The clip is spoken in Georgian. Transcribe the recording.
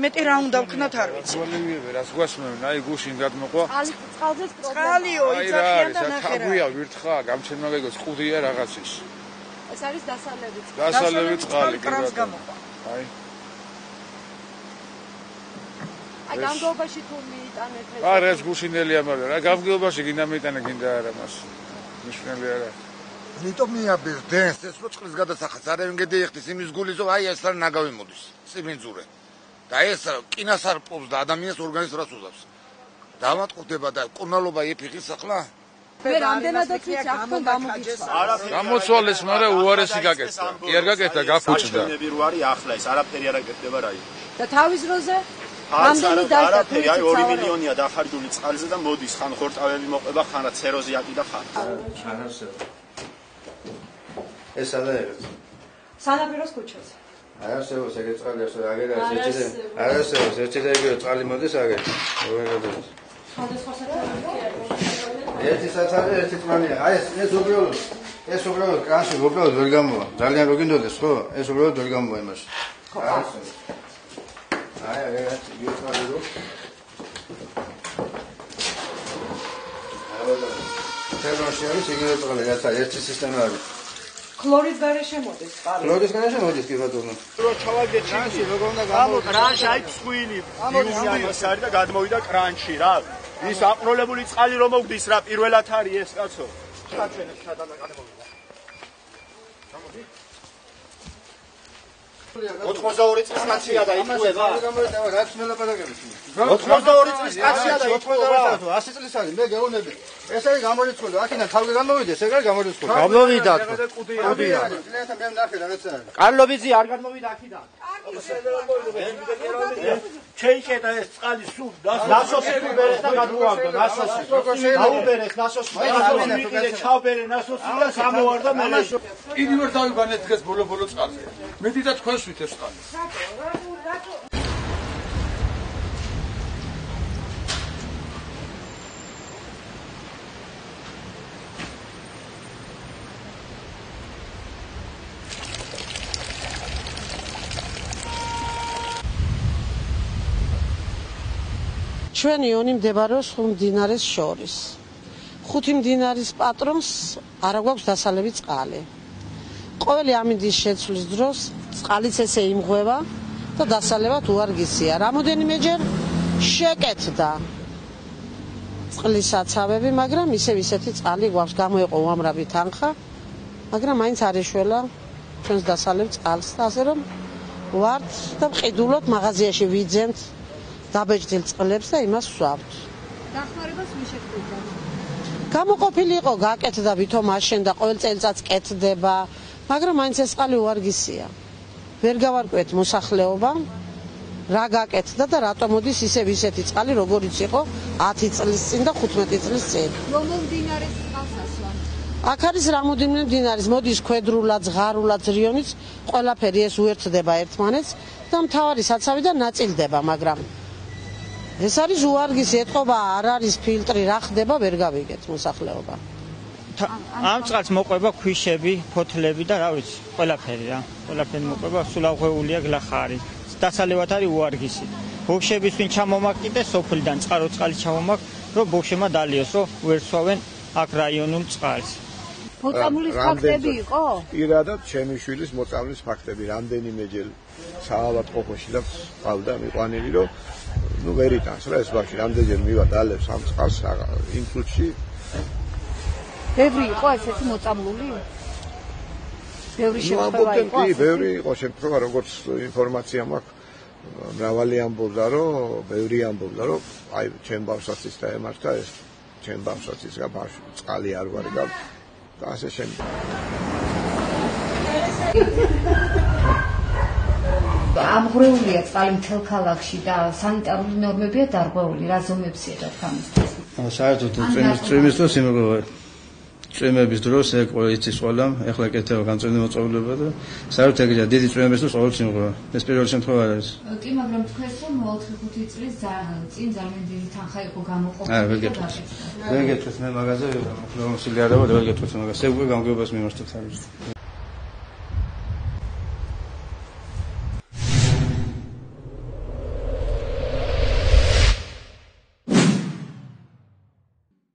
მეტი რა უნდა ვქნათ არ ვიცი. გოლივიები რას გვასმევენ, აი გუშინ გადმოყვა. წყალზეც პრობლემაა. იძახიან და ნახე რა. აგვია ვირთხა, გამჩენმა გეგოს ყუდია რაღაცის. ეს არის დასალევი წყალი. დასალევი წყალი კრანს გამოყვა. აი. აი გამგეობაში თუ მიიტანეთ ეს. არა ეს გუშინელია, მაგრამ რა გამგეობაში გინდა მიიტანე გინდა არა მას. მნიშვნელი არა. იმიტომ მიაბერდენს ეს რო წყლის გადასახადს არ ემგედი ეხტის იმის გულიზო აი ეს რა ნაგავი მოდის სიმინძურე და ეს კინას არ პობს და ადამიანის ორგანიზმს რას უზავს დამატყუდება და კურნალობა ეფიღის ახლა მე რამდენადაც ვიცი აქთან გამოგიცვა გამოცვალეს მაგრამ უარესი გაკეთდა კი არ გაკეთდა გაფუჭდა ნები რო არის ახლა ეს არაფერი არ აკეთდება რაიონში და თავის დროზე რამდენი დაიწყო აი 2 მილიონია დახარჯული წყალზე და მოდის ხან ხორტავები მოყვება ხან რა ცეროზე აკიდა ხან ეს სადაა სანაპიროს ქუჩაზე არასეულს ეგრე წყალი ასე აგერა არასეულს ერთი და იგივე წყალი მოდის აგერ სხვადასხვა სათავეებია ერთი სათავე ერთი წყალია აი ეს უბრალოდ კრანში უბრალოდ ვერ გამოვა ძალიან რო გინდოდეს ხო ეს უბრალოდ ვერ გამოვა იმაში ხო აი აგერა იუწყალი რო თერმოში არის იგივე წყალი რაც ერთი სისტემა არის ქლორის გარეშე მოდის წყალი. ქლორის გარეშე მოდის კი ბატონო. რო ჩავაგდე კრანში როგორ უნდა გამოვა? კრანში აი წვილი. იუნიანის არის და გადმოვიდა კრანში რა. ის აყროლებული წყალი რომ მოგდის რა პირველად არის ეს კაცო. ჩაჩვენებს შადანაკანებობა. 82 წლის კაცია და იწუება. რაც მელაპარაკებს. 82 წლის კაცია და იწუება. 100 წლის არის მე გეუბნები. ეს არის გამორიცხული. აქედან თავი გამოვიდეს, ეგ არის გამორიცხული. გამოვიდა. კუდია. წლეთა მე ნახე რაღაცა. კარლობიძე არ გადმოვიდა აქედან. შეიკეტა ეს წყალი სულ ნასოსი თუ ბერეს და გადმოვარდა ნასოსი. დაუბერეს ნასოსი. მე ჩავბერე ნასოსი და გამოვარდა მე. იგი ვერ დავიბანეთ დღეს ბოლო წყალზე. მეტი და თქვენს ვით ეს წყალი. რატო ჩვენი იონი მდებარეობს ხუთ მდინარეს შორის. ხუთი მდინარის პატრონს არ აქვს დასალევი წყალი. ყოველი ამინდის შეცვლის დროს წყალიც ესე იმღვევა და დასალევად უარგისია. რამოდენიმეჯერ შეკეთდა წყლის საცავები, მაგრამ ისეთი წყალი გვაქვს გამოეყო უამრავი თანხა, მაგრამ მაინც არ ეშველა ჩვენს დასალევ წყალს და ასე რომ ვართ და ვყიდულობ მაღაზიაში ვიძემთ დაბეჭდილ წყლებს და იმას ვსვამთ. დახმარებას მი შეგვიძლია. გამოყოფილი იყო გაკეთდა ვითომ აშენდა ყოველ წელიწადს კეთდება, მაგრამ მაინც ეს წყალი უარგისია. ვერ გავარკვევთ მოსახლეობა რა გაკეთდა და რატომ მოდის ისეთი წყალი როგორიც იყო 10 წლის წინ და 15 წლის წინ. რომელ მდინარეს წყალს ასვამთ? აქ არის რამოდენიმე მდინარის, მოდის ქვედრულად, ზღარულად, რიონიც, ყველაფერი ეს უერთდება ერთმანეთს და მთავარი საცავიდან ნაწილდება, მაგრამ ეს არის უარგისი, ეთყობა არ არის ფილტრი, რა ხდება ვერ გავიგეთ მოსახლეობა. ამ წყალს მოყვება ქვიშები, ფოთლები და რა ვიცი, ყველაფერი რა. ყველაფერი მოყვება, სულ აღღვეულია გლახარი. დასალევად არის უარგისი. ბოქშების ვინ ჩამომაკიდეს სოფლიდან წყარო წყალი ჩამომაკ, რომ ბოქშემა დალიოს, რომ ვერ სვავენ აქ რაიონულ წყალს. მოწამულის ფაქტები იყო? პირადად ჩემი შვილის მოწამლის ფაქტები რამდენიმეჯერ საავადმყოფოში და ყავდა მიყვანილი რომ ნუ ვერ იტანს რა ეს ბავშვი რამდენჯერ მივა დალევს ამ წყალს იმ წუთში ბევრი იყო ესეთი მოწამლული? ბევრი შემთხვევა იყო? კი, ბევრი იყო შემთხვევა, როგორც ინფორმაცია მაქვს, მრავალი ამბობდა, რომ ბევრი ამბობდა, რომ აი ჩემ ბავშვს ის დაემართა ეს ჩემ ბავშვს ის ბავშვი წყალი არ ვარ და ასე შემდეგ. ამღვრეულია წყალი მთელ ქალაქში და სანიტარული ნორმებია დარღვეული, რა ზომებს იღებთ ამისთვის? საერთოდ წვიმის დროს იმეყობა წვიმების დროს ეგ იცის ყველამ, ეხლა კეთება განწვეული მოწყობილობა და საერთოდ ეგ დიდი წვიმების დროს ყოველთვის იმეყობა. ეს პირველი შემთხვევა არის. კი, მაგრამ თქვენს რომ 4-5 წლის წინ ძალიან დიდი თანხა იყო გამოყოფილი. ვერ გეტყვით მე მაღაზია რომ სილიარება ვერ გეტყვით მაგას. ეგ უკვე გამგეობას მიმართოთ არის.